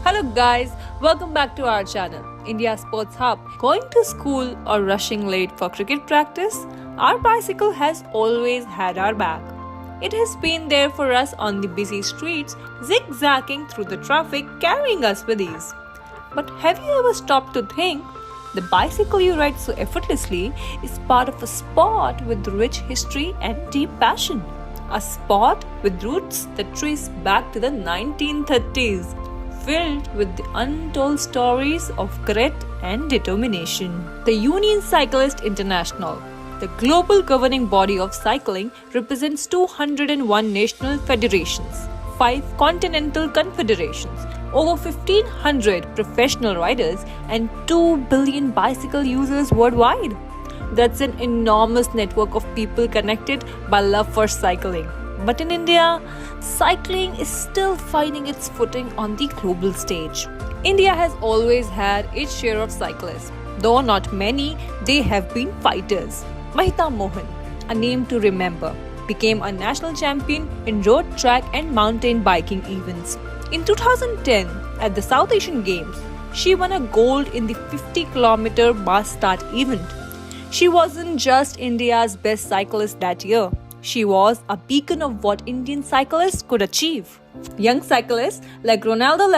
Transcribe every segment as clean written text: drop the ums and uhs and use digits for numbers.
Hello guys, welcome back to our channel, India Sports Hub. Going to school or rushing late for cricket practice, our bicycle has always had our back. It has been there for us on the busy streets, zigzagging through the traffic, carrying us with ease. But have you ever stopped to think, the bicycle you ride so effortlessly is part of a sport with rich history and deep passion. A sport with roots that trace back to the 1930s. Filled with the untold stories of grit and determination. The Union Cycliste Internationale, the global governing body of cycling, represents 201 national federations, 5 continental confederations, over 1,500 professional riders, and 2 billion bicycle users worldwide. That's an enormous network of people connected by love for cycling. But in India, cycling is still finding its footing on the global stage. India has always had its share of cyclists. Though not many, they have been fighters. Mahita Mohan, a name to remember, became a national champion in road, track and mountain biking events. In 2010, at the South Asian Games, she won a gold in the 50-kilometer mass start event. She wasn't just India's best cyclist that year. She was a beacon of what Indian cyclists could achieve. Young cyclists like Ronaldo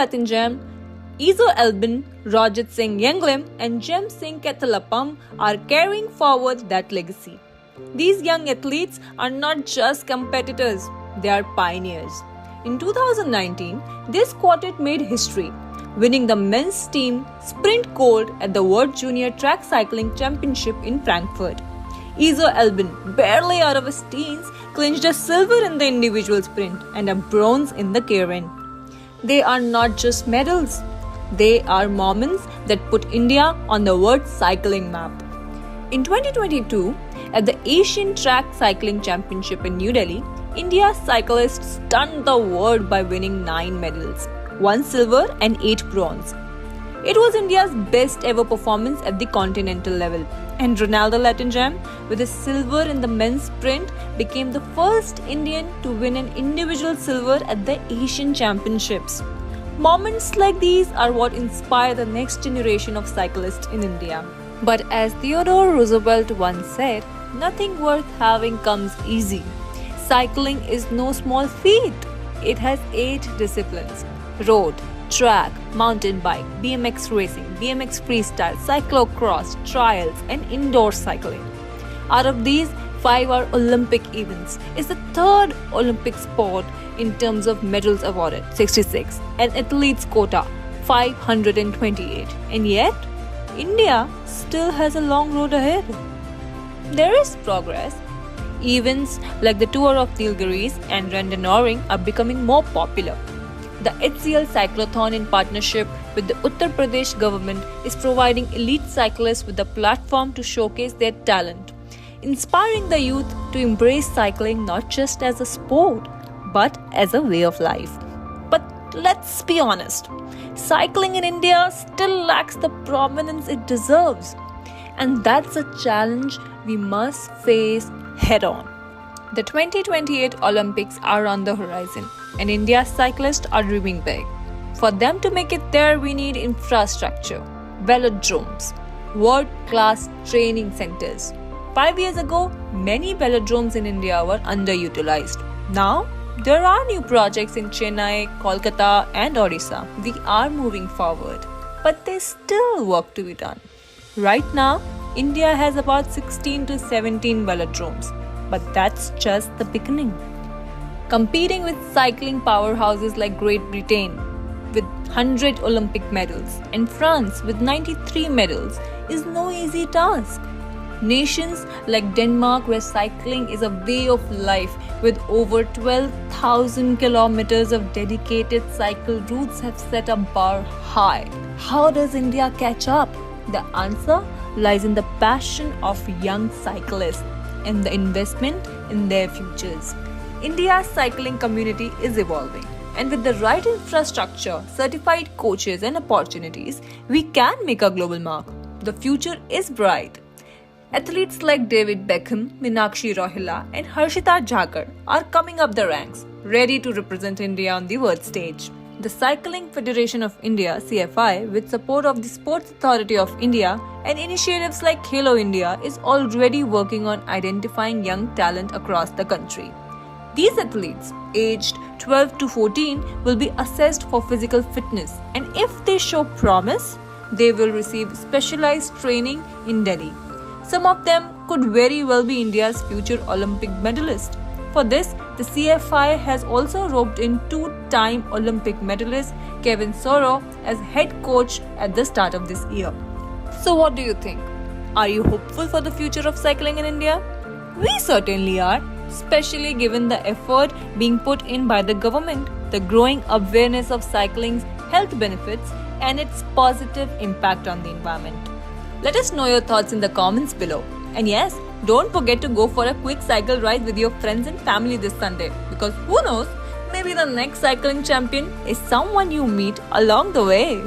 Esow Alben, Rajat Singh Younglim and Jem Singh Kethalapam are carrying forward that legacy. These young athletes are not just competitors, they are pioneers. In 2019, this quartet made history, winning the men's team sprint gold at the World Junior Track Cycling Championship in Frankfurt. Esow Alben, barely out of his teens, clinched a silver in the individual sprint and a bronze in the caravan. They are not just medals, they are moments that put India on the world cycling map. In 2022, at the Asian Track Cycling Championship in New Delhi, India's cyclists stunned the world by winning 9 medals, 1 silver and 8 bronze. It was India's best ever performance at the continental level, and Ronaldo with a silver in the men's sprint, became the first Indian to win an individual silver at the Asian Championships. Moments like these are what inspire the next generation of cyclists in India. But as Theodore Roosevelt once said, nothing worth having comes easy. Cycling is no small feat. It has 8 disciplines: road, track, mountain bike, BMX racing, BMX freestyle, cyclocross, trials and indoor cycling. Out of these, 5 are Olympic events. It's the 3rd Olympic sport in terms of medals awarded, 66, and athletes quota, 528. And yet, India still has a long road ahead. There is progress. Events like the Tour of Nilgiris and Randonneuring are becoming more popular. The HCL Cyclothon, in partnership with the Uttar Pradesh government, is providing elite cyclists with a platform to showcase their talent, inspiring the youth to embrace cycling not just as a sport, but as a way of life. But let's be honest, cycling in India still lacks the prominence it deserves. And that's a challenge we must face head-on. The 2028 Olympics are on the horizon, and India's cyclists are dreaming big. For them to make it there, we need infrastructure, velodromes, world-class training centers. 5 years ago, many velodromes in India were underutilized. Now, there are new projects in Chennai, Kolkata and Odisha. We are moving forward, but there's still work to be done. Right now, India has about 16 to 17 velodromes, but that's just the beginning. Competing with cycling powerhouses like Great Britain with 100 Olympic medals and France with 93 medals is no easy task. Nations like Denmark, where cycling is a way of life with over 12,000 kilometers of dedicated cycle routes, have set a bar high. How does India catch up? The answer lies in the passion of young cyclists and the investment in their futures. India's cycling community is evolving, and with the right infrastructure, certified coaches and opportunities, we can make a global mark. The future is bright. Athletes like David Beckham, Meenakshi Rohila and Harshita Jhakar are coming up the ranks, ready to represent India on the world stage. The Cycling Federation of India (CFI), with support of the Sports Authority of India and initiatives like Khelo India, is already working on identifying young talent across the country. These athletes, aged 12 to 14, will be assessed for physical fitness, and if they show promise, they will receive specialized training in Delhi. Some of them could very well be India's future Olympic medalist. For this, the CFI has also roped in two-time Olympic medalist Kevin Sorrow as head coach at the start of this year. So what do you think? Are you hopeful for the future of cycling in India? We certainly are, especially given the effort being put in by the government, the growing awareness of cycling's health benefits, and its positive impact on the environment. Let us know your thoughts in the comments below. And yes, don't forget to go for a quick cycle ride with your friends and family this Sunday, because who knows, maybe the next cycling champion is someone you meet along the way.